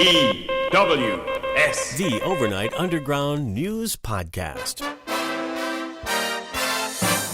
EWS, the Overnight Underground News Podcast.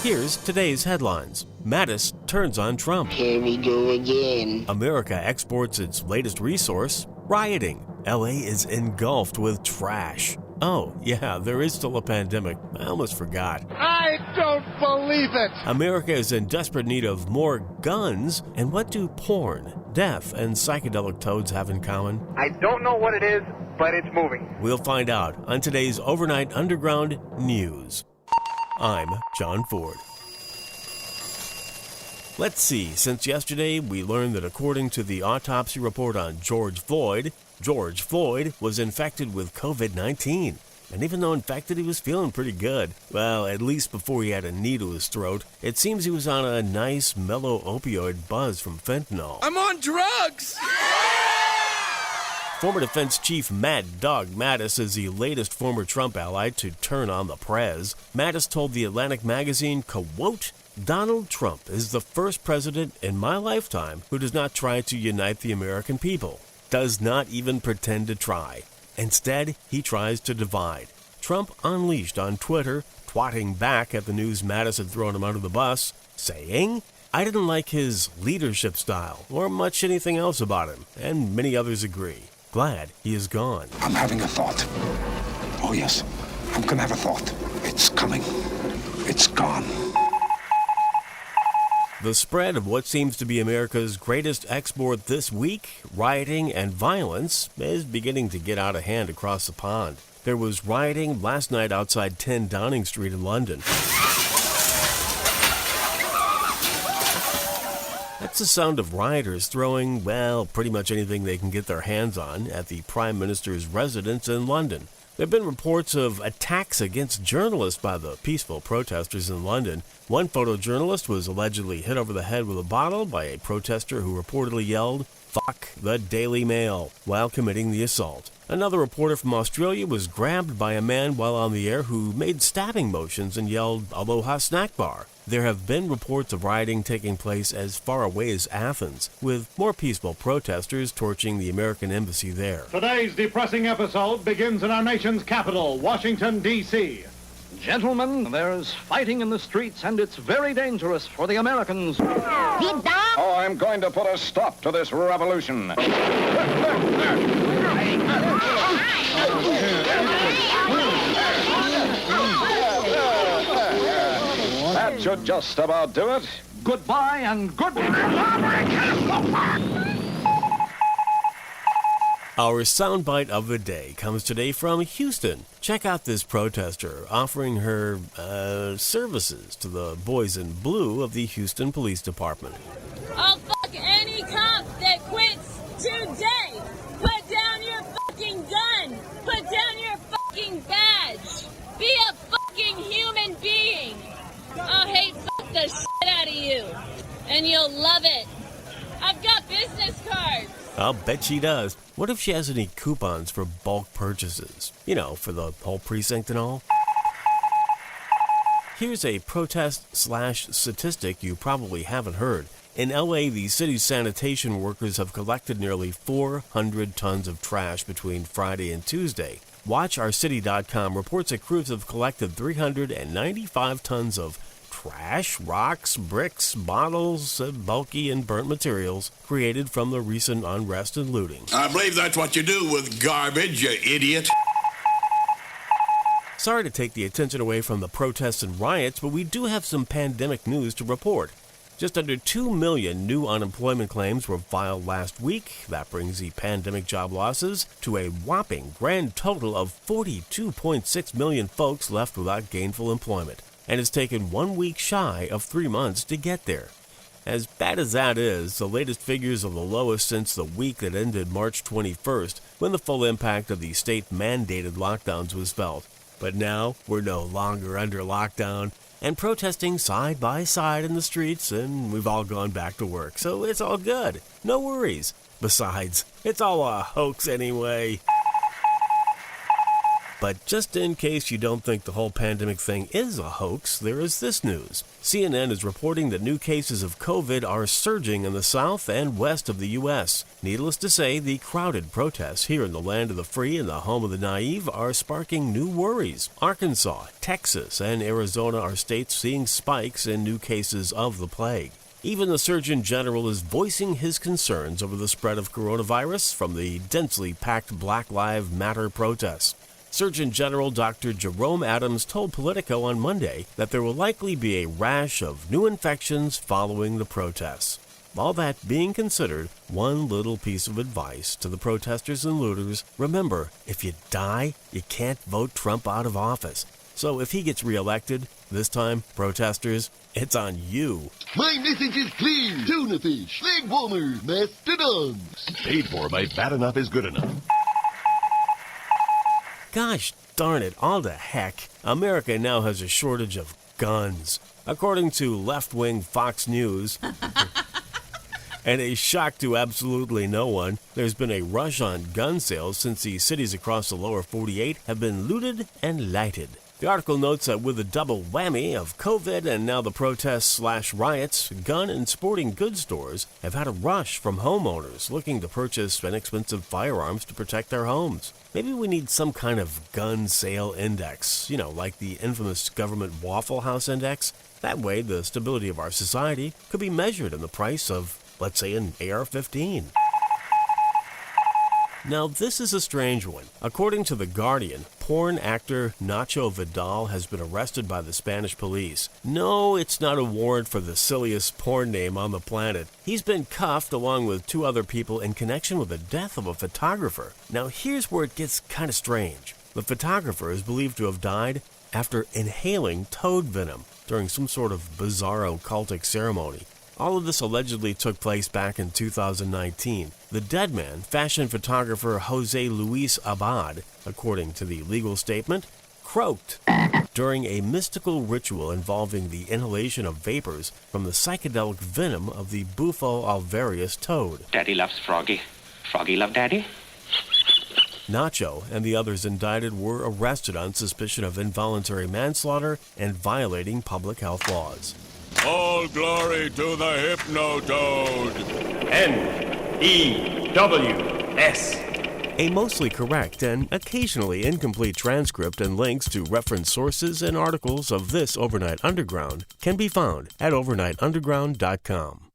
Here's today's headlines. Mattis turns on Trump. Here we go again. America exports its latest resource, rioting. LA is engulfed with trash. Oh, yeah, there is still a pandemic. I almost forgot. I don't believe it! America is in desperate need of more guns. And what do porn, death, and psychedelic toads have in common? I don't know what it is, but it's moving. We'll find out on today's Overnight Underground News. I'm John Ford. Let's see, since yesterday we learned that according to the autopsy report on George Floyd was infected with COVID-19. And even though infected, he was feeling pretty good. Well, at least before he had a knee to his throat. It seems he was on a nice, mellow opioid buzz from fentanyl. I'm on drugs! Former Defense Chief Mad Dog Mattis is the latest former Trump ally to turn on the Prez. Mattis told the Atlantic magazine, quote, "Donald Trump is the first president in my lifetime who does not try to unite the American people. Does not even pretend to try. Instead, he tries to divide." Trump unleashed on Twitter, twatting back at the news Mattis had thrown him under the bus, saying, "I didn't like his leadership style or much anything else about him," and many others agree. Glad he is gone. I'm having a thought. Oh, yes. Who can have a thought? It's coming. It's gone. The spread of what seems to be America's greatest export this week, rioting and violence, is beginning to get out of hand across the pond. There was rioting last night outside 10 Downing Street in London. That's the sound of rioters throwing, well, pretty much anything they can get their hands on at the Prime Minister's residence in London. There have been reports of attacks against journalists by the peaceful protesters in London. One photojournalist was allegedly hit over the head with a bottle by a protester who reportedly yelled, "Fuck the Daily Mail," while committing the assault. Another reporter from Australia was grabbed by a man while on the air who made stabbing motions and yelled, "Aloha snack bar." There have been reports of rioting taking place as far away as Athens, with more peaceful protesters torching the American embassy there. Today's depressing episode begins in our nation's capital, Washington, D.C. Gentlemen, there's fighting in the streets, and it's very dangerous for the Americans. Oh, I'm going to put a stop to this revolution. That should just about do it. Goodbye and good... Our soundbite of the day comes today from Houston. Check out this protester offering her services to the boys in blue of the Houston Police Department. I'll fuck any cop that quits today. Put down your fucking gun. Put down your fucking badge. Be a fucking human being. I'll hate fuck the shit out of you. And you'll love it. I've got business cards. I'll bet she does. What if she has any coupons for bulk purchases? You know, for the whole precinct and all? Here's a protest/statistic you probably haven't heard. In LA, the city's sanitation workers have collected nearly 400 tons of trash between Friday and Tuesday. WatchOurCity.com reports that crews have collected 395 tons of trash, rocks, bricks, bottles, bulky and burnt materials created from the recent unrest and looting. I believe that's what you do with garbage, you idiot. Sorry to take the attention away from the protests and riots, but we do have some pandemic news to report. Just under 2 million new unemployment claims were filed last week. That brings the pandemic job losses to a whopping grand total of 42.6 million folks left without gainful employment. And it's taken 1 week shy of 3 months to get there. As bad as that is, the latest figures are the lowest since the week that ended March 21st, when the full impact of the state-mandated lockdowns was felt. But now, we're no longer under lockdown, and protesting side by side in the streets, and we've all gone back to work, so it's all good. No worries. Besides, it's all a hoax anyway. But just in case you don't think the whole pandemic thing is a hoax, there is this news. CNN is reporting that new cases of COVID are surging in the south and west of the U.S. Needless to say, the crowded protests here in the land of the free and the home of the naive are sparking new worries. Arkansas, Texas, and Arizona are states seeing spikes in new cases of the plague. Even the Surgeon General is voicing his concerns over the spread of coronavirus from the densely packed Black Lives Matter protests. Surgeon General Dr. Jerome Adams told Politico on Monday that there will likely be a rash of new infections following the protests. All that being considered, one little piece of advice to the protesters and looters: remember, if you die, you can't vote Trump out of office. So if he gets reelected, this time, protesters, it's on you. My message is clear. Tuna fish, leg warmers, mastodons. Paid for by Bad Enough is Good Enough. Gosh darn it, all the heck. America now has a shortage of guns. According to left-wing Fox News, and a shock to absolutely no one, there's been a rush on gun sales since the cities across the lower 48 have been looted and lighted. The article notes that with a double whammy of COVID and now the protests/riots, gun and sporting goods stores have had a rush from homeowners looking to purchase inexpensive firearms to protect their homes. Maybe we need some kind of gun sale index, like the infamous government Waffle House index. That way, the stability of our society could be measured in the price of, let's say, an AR-15. Now, this is a strange one. According to The Guardian, porn actor Nacho Vidal has been arrested by the Spanish police. No, it's not a warrant for the silliest porn name on the planet. He's been cuffed along with 2 other people in connection with the death of a photographer. Now, here's where it gets kind of strange. The photographer is believed to have died after inhaling toad venom during some sort of bizarro cultic ceremony. All of this allegedly took place back in 2019. The dead man, fashion photographer Jose Luis Abad, according to the legal statement, croaked during a mystical ritual involving the inhalation of vapors from the psychedelic venom of the Bufo alvarius toad. Daddy loves Froggy. Froggy love Daddy? Nacho and the others indicted were arrested on suspicion of involuntary manslaughter and violating public health laws. All glory to the Hypnotoad. N-E-W-S. A mostly correct and occasionally incomplete transcript and links to reference sources and articles of this Overnight Underground can be found at overnightunderground.com.